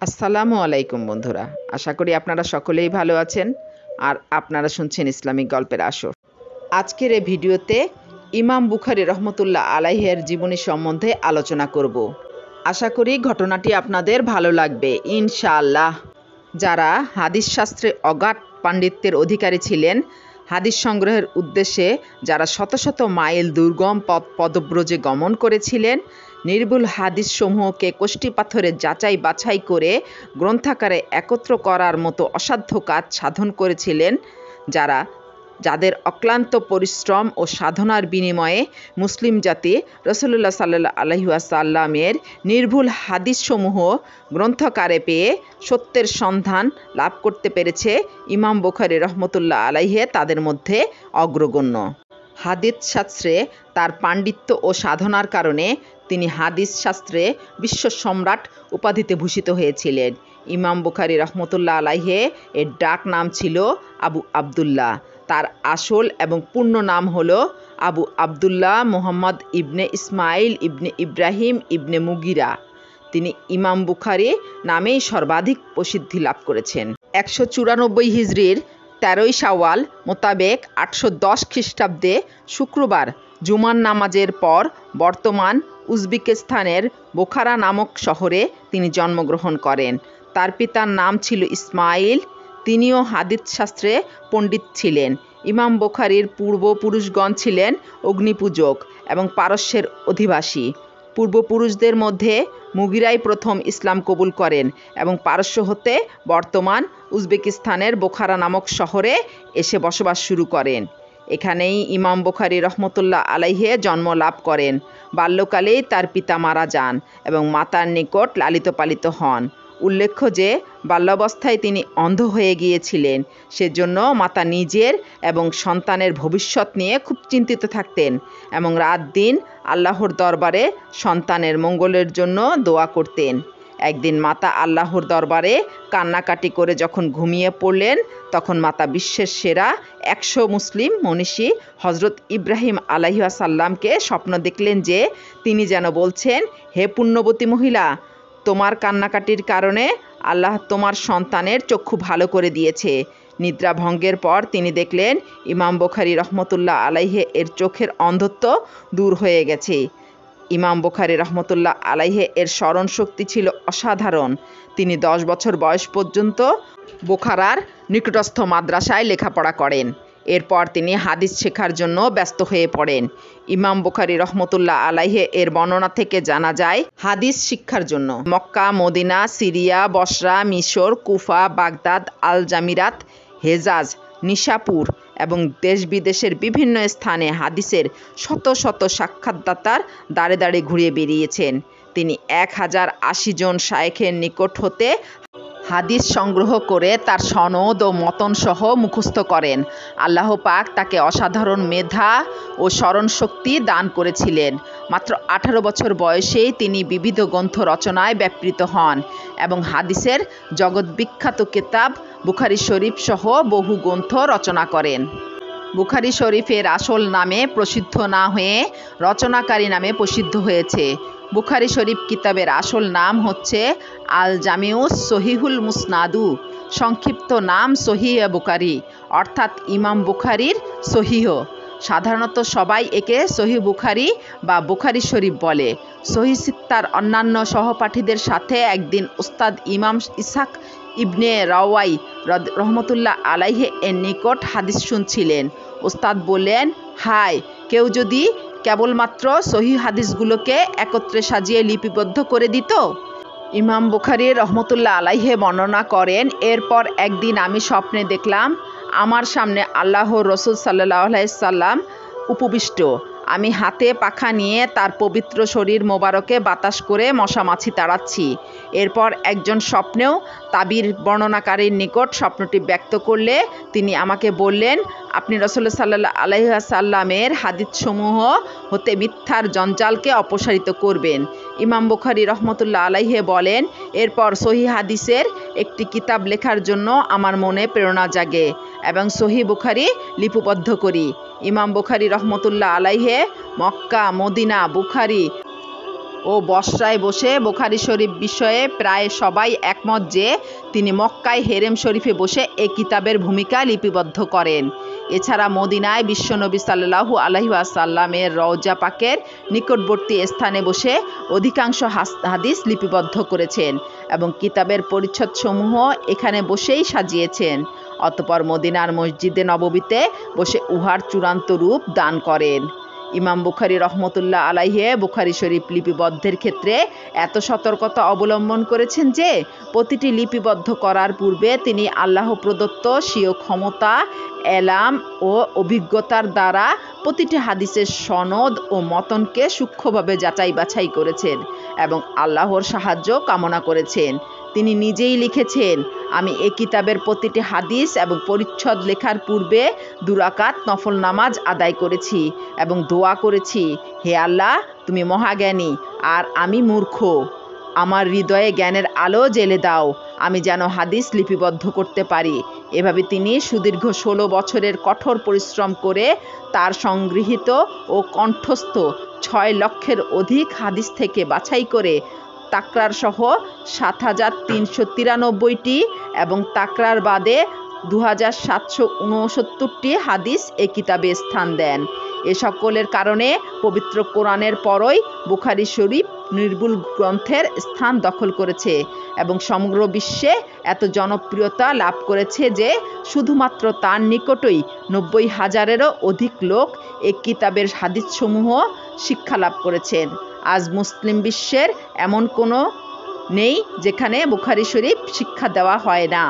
আসসালামু আলাইকুম বন্ধুরা, আশা করি আপনারা সকলেই ভালো আছেন আর আপনারা শুনছেন ইসলামিক গল্পের আসর। আজকের এই ভিডিওতে ইমাম বুখারী রহমতুল্লাহ আলাইহের জীবনী সম্বন্ধে আলোচনা করব। আশা করি ঘটনাটি আপনাদের ভালো লাগবে ইনশাআল্লাহ। যারা হাদিস শাস্ত্রে অগাধ পাণ্ডিত্যের অধিকারী ছিলেন, হাদিস সংগ্রহের উদ্দেশ্যে যারা শত শত মাইল দুর্গম পদব্রজে গমন করেছিলেন, নির্ভুল হাদিসসমূহকে কষ্টি পাথরে যাচাই বাছাই করে গ্রন্থাকারে একত্র করার মতো অসাধ্য কাজ সাধন করেছিলেন, যাদের অক্লান্ত পরিশ্রম ও সাধনার বিনিময়ে মুসলিম জাতি রাসূলুল্লাহ সাল্লাল্লাহু আলাইহি ওয়াসাল্লামের নির্ভুল হাদিসসমূহ গ্রন্থাকারে পেয়ে সত্যের সন্ধান লাভ করতে পেরেছে, ইমাম বুখারী রহমতুল্লাহ আলাইহি তাদের মধ্যে অগ্রগণ্য। হাদিস শাস্ত্রে তার পাণ্ডিত্য ও সাধনার কারণে তিনি হাদিস শাস্ত্রে বিশ্ব সম্রাট উপাধিতে ভূষিত হয়েছিলেন। ইমাম বুখারী রহমতুল্লাহ আলাইহি এর ডাক নাম ছিল আবু আবদুল্লাহ। তার আসল এবং পূর্ণ নাম হলো আবু আবদুল্লাহ মুহাম্মদ ইবনে ইসমাইল ইবনে ইব্রাহিম ইবনে মুগিরা। তিনি ইমাম বুখারী নামেই সর্বাধিক প্রসিদ্ধি লাভ করেছেন। 194 হিজরির 13ই শাওয়াল মোতাবেক 810 খ্রিস্টাব্দে শুক্রবার জুমার নামাজের পর বর্তমান উজবেকিস্তানের বোখারা নামক শহরে তিনি জন্মগ্রহণ করেন। তার পিতার নাম ছিল ইসমাইল। তিনিও হাদিস শাস্ত্রে পণ্ডিত ছিলেন। ইমাম বুখারীর পূর্বপুরুষগণ ছিলেন অগ্নিপূজক এবং পারস্যের অধিবাসী। পূর্বপুরুষদের মধ্যে মুগিরাই প্রথম ইসলাম কবুল করেন এবং পারস্য হতে বর্তমান উজবেকিস্তানের বোখারা নামক শহরে এসে বসবাস শুরু করেন। এখানেই ইমাম বুখারী রহমতুল্লাহ আলাইহি জন্ম লাভ করেন। বাল্যকালেই তার পিতা মারা যান এবং মাতার নিকট লালিত পালিত হন। উল্লেখ্য যে বাল্যাবস্থায় তিনি অন্ধ হয়ে গিয়েছিলেন, সেজন্য মাতা নিজের এবং সন্তানের ভবিষ্যৎ নিয়ে খুব চিন্তিত থাকতেন এবং রাত দিন আল্লাহর দরবারে সন্তানের মঙ্গলের জন্য দোয়া করতেন। একদিন মাতা আল্লাহর দরবারে কান্নাকাটি করে যখন ঘুমিয়ে পড়লেন, তখন মাতা বিশ্বের সেরা 100 মুসলিম মনীষী হজরত ইব্রাহিম আলাইহিস সালামকে স্বপ্ন দেখলেন যে তিনি যেন বলছেন, হে পুণ্যবতী মহিলা, তোমার কান্নাকাটির কারণে আল্লাহ তোমার সন্তানের চক্ষু ভালো করে দিয়েছে। নিদ্রা ভঙ্গের পর তিনি দেখলেন ইমাম বুখারী রহমতুল্লাহ আলাইহি এর চোখের অন্ধত্ব দূর হয়ে গেছে। ইমাম বুখারী রহমতুল্লাহ আলাইহি এর স্মরণ শক্তি ছিল অসাধারণ। তিনি 10 বছর বয়স পর্যন্ত বোখারার নিকটস্থ মাদ্রাসায় লেখাপড়া করেন। এরপর তিনি হাদিস শেখার জন্য ব্যস্ত হয়ে পড়েন। ইমাম বুখারী রহমতুল্লাহ আলাইহি এর বর্ণনা থেকে জানা যায়, হাদিস শিক্ষার জন্য মক্কা, মদিনা, সিরিয়া, বসরা, মিশর, কুফা, বাগদাদ, আল জামিরাত, হেজাজ, নিশাপুর এবং দেশ বিদেশের বিভিন্ন স্থানে হাদিসের শত শত সাক্ষাৎদাতার দাঁড়ে দাঁড়ে ঘুরে বেরিয়েছেন। তিনি 1080 জন শায়েখের নিকট হতে হাদিস সংগ্রহ করে তার সনদ ও মতন সহ মুখস্থ করেন। আল্লাহ পাক তাকে অসাধারণ মেধা ও স্মরণশক্তি দান করেছিলেন। মাত্র 18 বছর বয়সেই তিনি বিবিধ গ্রন্থ রচনায় ব্যাপৃত হন এবং হাদিসের জগৎবিখ্যাত কিতাব বুখারী শরীফ সহ বহু গ্রন্থ রচনা করেন। বুখারী শরীফের আসল নামে প্রসিদ্ধ না হয়ে রচনাকারী নামে প্রসিদ্ধ হয়েছে। বুখারী শরীফ কিতাবের আসল নাম হচ্ছে আল জামিউস সহিহুল মুসনাদু, সংক্ষিপ্ত নাম সহিহ বুখারী, অর্থাৎ ইমাম বুখারীর সহিহ। সাধারণত সবাই একে সহিহ বুখারী বা বুখারী শরীফ বলে। সহিহ সিত্তার অন্যান্য সহপাঠীদের সাথে একদিন উস্তাদ ইমাম ইসহাক ইবনে রাওয়াই রহমতুল্লাহ আলাইহি এর নিকট হাদিস শুনছিলেন। উস্তাদ বললেন, হায়, কেউ যদি কেবলমাত্র সহিহ হাদিসগুলোকে একত্রে সাজিয়ে লিপিবদ্ধ করে দিত। ইমাম বুখারী রহমতুল্লাহ আলাইহি বর্ণনা করেন, এরপর একদিন আমি স্বপ্নে দেখলাম আমার সামনে আল্লাহর রাসূল সাল্লাল্লাহু আলাইহি সাল্লাম উপবিষ্ট। আমি হাতে পাখা নিয়ে তার পবিত্র শরীর মোবারকে বাতাস করে মশা মাছি তাড়াচ্ছি। এরপর একজন স্বপ্নেও তাবির বর্ণনাকারীর নিকট স্বপ্নটি ব্যক্ত করলে তিনি আমাকে বললেন, আপনি রাসূলুল্লাহ সাল্লাল্লাহু আলাইহি সাল্লামের হাদিসসমূহ হতে মিথ্যার জঞ্জালকে অপসারিত করবেন। ইমাম বুখারী রহমতুল্লাহ আলাইহি বলেন, এরপর সহিহ হাদিসের একটি কিতাব লেখার জন্য আমার মনে প্রেরণা জাগে এবং সহিহ বুখারী লিপিবদ্ধ করি। ইমাম বুখারী রহমতুল্লাহ আলাইহি মক্কা, মদিনা, বুখারী ও বসরায় বসে বুখারী শরীফ বিষয়ে প্রায় সবাই একমত যে তিনি মক্কায় হেরেম শরীফে বসে এই কিতাবের ভূমিকা লিপিবদ্ধ করেন। এছাড়া মদিনায় বিশ্বনবী সাল্লাল্লাহু আলাইহি ওয়াসাল্লামের রওজা পাকের নিকটবর্তী স্থানে বসে অধিকাংশ হাদিস লিপিবদ্ধ করেছেন এবং কিতাবের পরিচ্ছদসমূহ এখানে বসেই সাজিয়েছেন। অতঃপর মদিনার মসজিদে নববীতে বসে উহার চূড়ান্ত রূপ দান করেন। ইমাম বুখারী রহমতুল্লাহ আলাইহি বুখারী শরীফ লিপিবদ্ধের ক্ষেত্রে এত সতর্কতা অবলম্বন করেছেন যে প্রতিটি লিপিবদ্ধ করার পূর্বে তিনি আল্লাহ প্রদত্ত স্বীয় ক্ষমতা, এলাম ও অভিজ্ঞতার দ্বারা প্রতিটি হাদিসের সনদ ও মতনকে সূক্ষ্মভাবে যাচাই বাছাই করেছেন এবং আল্লাহর সাহায্য কামনা করেছেন। তিনি নিজেই লিখেছেন, আমি এই কিতাবের প্রতিটি হাদিস এবং পরিচ্ছদ লেখার পূর্বে 2 রাকাত নফল নামাজ আদায় করেছি এবং দোয়া করেছি, হে আল্লাহ, তুমি মহাজ্ঞানী আর আমি মূর্খ। আমার হৃদয়ে জ্ঞানের আলো জ্বেলে দাও, আমি যেন হাদিস লিপিবদ্ধ করতে পারি। এভাবে তিনি সুদীর্ঘ 16 বছরের কঠোর পরিশ্রম করে তার সংগৃহীত ও কণ্ঠস্থ 6 লক্ষের অধিক হাদিস থেকে বাছাই করে তাকরার সহ 7,393টি এবং তাকরার বাদে 2,769টি হাদিস এ কিতাবে স্থান দেন। এ সকলের কারণে পবিত্র কোরআনের পরই বুখারী শরীফ নির্ভুল গ্রন্থের স্থান দখল করেছে এবং সমগ্র বিশ্বে এত জনপ্রিয়তা লাভ করেছে যে শুধুমাত্র তার নিকটই 90,000-এরও অধিক লোক এই কিতাবের হাদিসসমূহ শিক্ষা লাভ করেছেন। আজ মুসলিম বিশ্বের এমন কোনো নেই যেখানে বুখারী শরীফ শিক্ষা দেওয়া হয় না।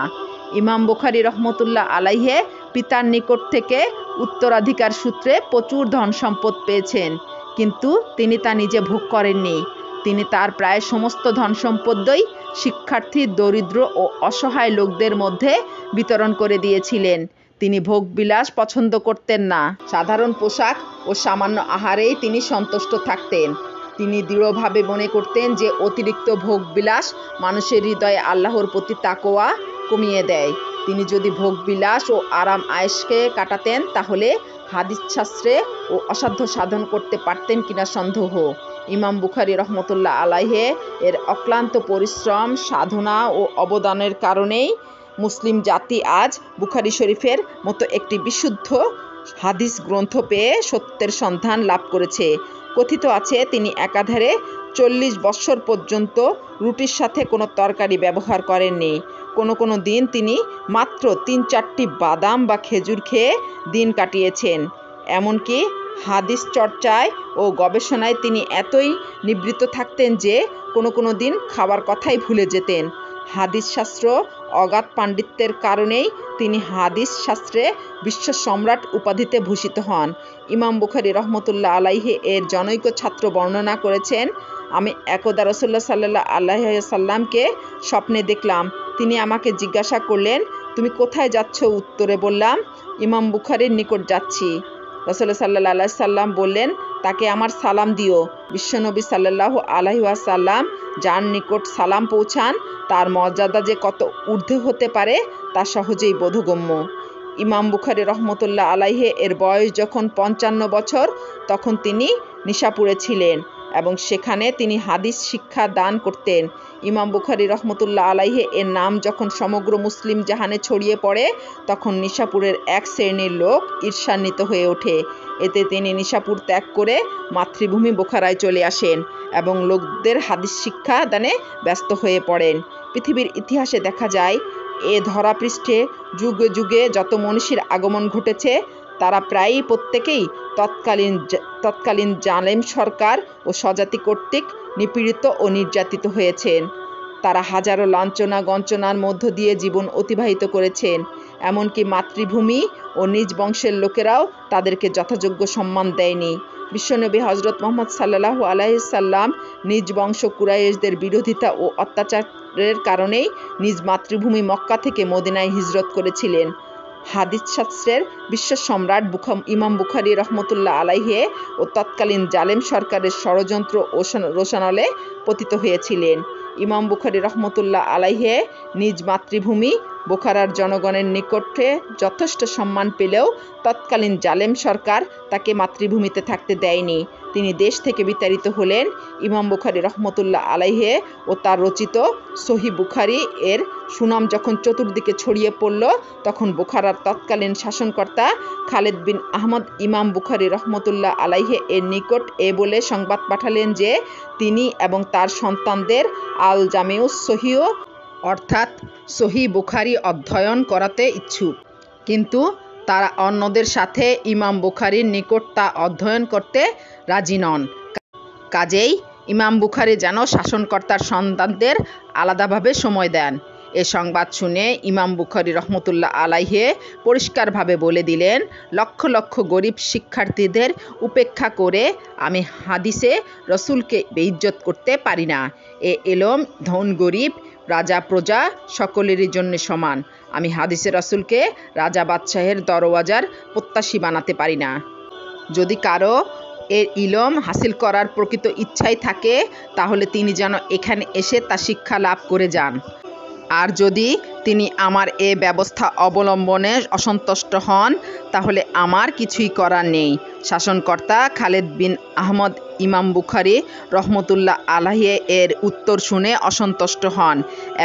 ইমাম বুখারী রহমতুল্লাহ আলাইহি পিতার নিকট থেকে উত্তরাধিকার সূত্রে প্রচুর ধন সম্পদ পেয়েছেন, কিন্তু তিনি তা নিজে ভোগ করেননি। তিনি তার প্রায় সমস্ত ধন সম্পদই শিক্ষার্থী, দরিদ্র ও অসহায় লোকদের মধ্যে বিতরণ করে দিয়েছিলেন। তিনি ভোগবিলাস পছন্দ করতেন না। সাধারণ পোশাক ও সামান্য আহারেই তিনি সন্তুষ্ট থাকতেন। তিনি দৃঢ়ভাবে মনে করতেন যে অতিরিক্ত ভোগবিলাস মানুষের হৃদয়ে আল্লাহর প্রতি তাকওয়া কমিয়ে দেয়। তিনি যদি ভোগবিলাস ও আরাম আয়েশকে কাটাতেন তাহলে হাদিস শাস্ত্রে ও অসাধ্য সাধন করতে পারতেন কিনা সন্দেহ। ইমাম বুখারী রহমতুল্লাহ আলাইহি এর অক্লান্ত পরিশ্রম, সাধনা ও অবদানের কারণেই মুসলিম জাতি আজ বুখারী শরীফের মতো একটি বিশুদ্ধ হাদিস গ্রন্থ পেয়ে সত্যের সন্ধান লাভ করেছে। কথিত আছে তিনি একাধারে 40 বৎসর পর্যন্ত রুটির সাথে কোনো তরকারি ব্যবহার করেননি। কোনো দিন তিনি মাত্র 3-4টি বাদাম বা খেজুর খেয়ে দিন কাটিয়েছেন। এমনকি হাদিস চর্চায় ও গবেষণায় তিনি এতই নিবৃত্ত থাকতেন যে কোনো দিন খাবার কথাই ভুলে যেতেন। হাদিস শাস্ত্র অগাধ পাণ্ডিত্যের কারণেই তিনি হাদিস শাস্ত্রে বিশ্ব সম্রাট উপাধিতে ভূষিত হন। ইমাম বুখারী রহমতুল্লাহ আলাইহি এর জনৈক ছাত্র বর্ণনা করেছেন, আমি একদা রাসূলুল্লাহ সাল্লাল্লাহু আলাইহি ওয়াসাল্লামকে স্বপ্নে দেখলাম। তিনি আমাকে জিজ্ঞাসা করলেন, তুমি কোথায় যাচ্ছ? উত্তরে বললাম, ইমাম বুখারীর নিকট যাচ্ছি। রাসূলুল্লাহ সাল্লাল্লাহু আলাইহি ওয়াসাল্লাম বললেন, তাকে আমার সালাম দিও। বিশ্বনবী সাল্লাল্লাহু আলাইহি ওয়াসাল্লাম যার নিকট সালাম পৌঁছান তার মর্যাদা যে কত ঊর্ধ্বে হতে পারে তা সহজেই বোধগম্য। ইমাম বুখারী রহমতুল্লাহ আলাইহি এর বয়স যখন 55 বছর তখন তিনি নিশাপুরে ছিলেন এবং সেখানে তিনি হাদিস শিক্ষা দান করতেন। ইমাম বুখারী রহমতুল্লাহ আলাইহি এর নাম যখন সমগ্র মুসলিম জাহানে ছড়িয়ে পড়ে তখন নিশাপুরের এক শ্রেণীর লোক ঈর্ষান্বিত হয়ে ওঠে। এতে তিনি নিশাপুর ত্যাগ করে মাতৃভূমি বোখারায় চলে আসেন এবং লোকদের হাদিস শিক্ষা দানে ব্যস্ত হয়ে পড়েন। পৃথিবীর ইতিহাসে দেখা যায় এ ধরাপৃষ্ঠে যুগে যুগে যত মনীষীর আগমন ঘটেছে তারা প্রায়ই প্রত্যেকেই তৎকালীন জালেম সরকার ও স্বজাতি কর্তৃক নিপীড়িত ও নির্যাতিত হয়েছেন। তারা হাজারো লাঞ্ছনা গঞ্চনার মধ্য দিয়ে জীবন অতিবাহিত করেছেন। এমনকি মাতৃভূমি ও নিজ বংশের লোকেরাও তাদেরকে যথাযোগ্য সম্মান দেয়নি। বিশ্বনবী হযরত মুহাম্মদ সাল্লাল্লাহু আলাইহি সাল্লাম নিজ বংশ কুরাইশদের বিরোধিতা ও অত্যাচারের কারণেই নিজ মাতৃভূমি মক্কা থেকে মদিনায় হিজরত করেছিলেন। হাদিস শাস্ত্রের বিশ্ব সম্রাট ইমাম বুখারী রহমতুল্লাহ আলাইহি ও তৎকালীন জালেম সরকারের ষড়যন্ত্র ও রোষানলে পতিত হয়েছিলেন। ইমাম বুখারী রহমতুল্লাহ আলাইহি নিজ মাতৃভূমি বোখারার জনগণের নিকটে যথেষ্ট সম্মান পেলেও তৎকালীন জালেম সরকার তাকে মাতৃভূমিতে থাকতে দেয়নি। তিনি দেশ থেকে বিতাড়িত হলেন। ইমাম বুখারী রহমতুল্লাহ আলাইহে ও তার রচিত সহিহ বুখারী এর সুনাম যখন চতুর্দিকে ছড়িয়ে পড়ল, তখন বোখারার তৎকালীন শাসনকর্তা খালেদ বিন আহমদ ইমাম বুখারী রহমতুল্লাহ আলাইহে এর নিকট এ বলে সংবাদ পাঠালেন যে তিনি এবং তার সন্তানদের আল জামিউস সহিহ অর্থাৎ সহিহ বুখারী অধ্যয়ন করাতে ইচ্ছুক, কিন্তু তারা অন্যদের সাথে ইমাম বুখারীর নিকট তা অধ্যয়ন করতে রাজি নন। কাজেই ইমাম বুখারী যেন শাসনকর্তার সন্তানদের আলাদাভাবে সময় দেন। এ সংবাদ শুনে ইমাম বুখারী রহমতুল্লাহ আলাইহে পরিষ্কারভাবে বলে দিলেন, লক্ষ লক্ষ গরিব শিক্ষার্থীদের উপেক্ষা করে আমি হাদিসে রসুলকে বেইজ্জত করতে পারি না। এ এলম ধন গরিব রাজা প্রজা সকলেরই জন্য সমান। আমি হাদিসে রসুলকে রাজা বাদশাহের দরওয়াজার প্রত্যাশী বানাতে পারি না। যদি কারো এর ইলম হাসিল করার প্রকৃত ইচ্ছাই থাকে, তাহলে তিনি যেন এখানে এসে তা শিক্ষা লাভ করে যান। আর যদি তিনি আমার এ ব্যবস্থা অবলম্বনে অসন্তুষ্ট হন, তাহলে আমার কিছুই করার নেই। শাসনকর্তা খালেদ বিন আহমদ ইমাম বুখারী রহমতুল্লাহ আলাইহি এর উত্তর শুনে অসন্তুষ্ট হন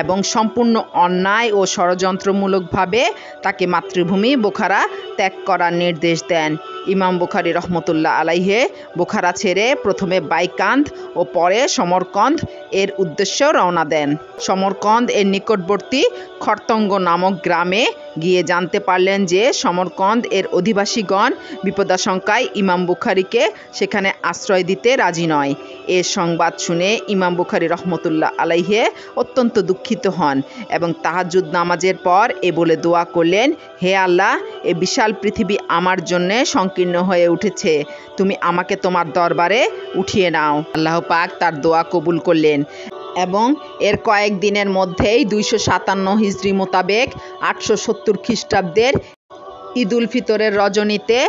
এবং সম্পূর্ণ অন্যায় ও ষড়যন্ত্রমূলকভাবে তাকে মাতৃভূমি বোখারা ত্যাগ করার নির্দেশ দেন। ইমাম বুখারী রহমতুল্লাহ আলাইহি বোখারা ছেড়ে প্রথমে বাইকান্দ ও পরে সমরকন্দ এর উদ্দেশ্যে রওনা দেন। সমরকন্দ এর নিকটবর্তী খরতঙ্গ নামক গ্রামে গিয়ে জানতে পারলেন যে সমরকন্দ এর অধিবাসীগণ বিপদাশঙ্কায় ইমাম বুখারীকে সেখানে আশ্রয় দিতে রাজি নয়। এ সংবাদ শুনে ইমাম বুখারী রহমতুল্লাহ আলাইহি অত্যন্ত দুঃখিত হন এবং তাহাজ্জুদ নামাজের পর এ বলে দোয়া করলেন, হে আল্লাহ, এ বিশাল পৃথিবী আমার জন্য সংকীর্ণ হয়ে উঠেছে, তুমি আমাকে তোমার দরবারে উঠিয়ে নাও। আল্লাহ পাক তার দোয়া কবুল করলেন এবং এর কয়েক দিনের মধ্যেই 257 হিজরি মোতাবেক 870 খ্রিস্টাব্দের ঈদ উল ফিতরের রজনীতে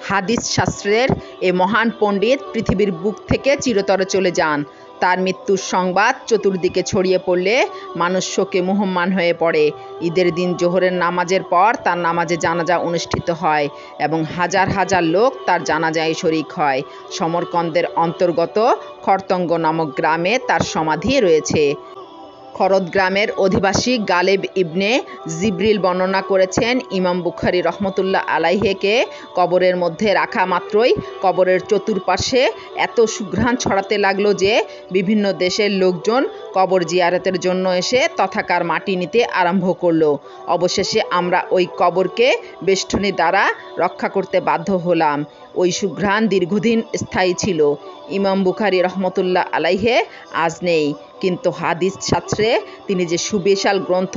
হাদিস শাস্ত্রের এ মহান পণ্ডিত পৃথিবীর বুক থেকে চিরতরে চলে যান। তার মৃত্যুর সংবাদ চতুর্দিকে ছড়িয়ে পড়লে মানুষ শোকে মুহ্যমান হয়ে পড়ে। ঈদের দিন জোহরের নামাজের পর তার নামাজে জানাজা অনুষ্ঠিত হয় এবং হাজার হাজার লোক তার জানাজায় শরিক হয়। সমরকন্দের অন্তর্গত খরতঙ্গ নামক গ্রামে তার সমাধি রয়েছে। খরদ গ্রামের অধিবাসী গালেব ইবনে জিবরিল বর্ণনা করেছেন, ইমাম বুখারী রহমতুল্লাহ আলাইহিকে কবরের মধ্যে রাখা মাত্রই কবরের চতুর্পাশে এত সুঘ্রাণ ছড়াতে লাগলো যে বিভিন্ন দেশের লোকজন কবর জিয়ারতের জন্য এসে তথাকার মাটি নিতে আরম্ভ করলো। অবশেষে আমরা ওই কবরকে বেষ্টনী দ্বারা রক্ষা করতে বাধ্য হলাম। ওই সুঘ্রাণ দীর্ঘদিন স্থায়ী ছিল। ইমাম বুখারী রহমতুল্লাহ আলাইহি আজ নেই, কিন্তু হাদিস শাস্ত্রে তিনি যে সুবিশাল গ্রন্থ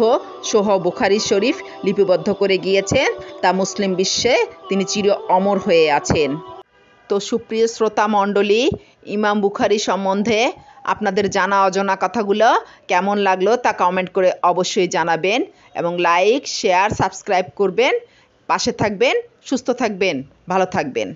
সহিহ বুখারী শরীফ লিপিবদ্ধ করে গিয়েছেন, তা মুসলিম বিশ্বে তিনি চির অমর হয়ে আছেন। তো সুপ্রিয় শ্রোতা মণ্ডলী, ইমাম বুখারী সম্বন্ধে আপনাদের জানা অজানা কথাগুলো কেমন লাগলো তা কমেন্ট করে অবশ্যই জানাবেন এবং লাইক, শেয়ার, সাবস্ক্রাইব করবেন। পাশে থাকবেন, সুস্থ থাকবেন, ভালো থাকবেন।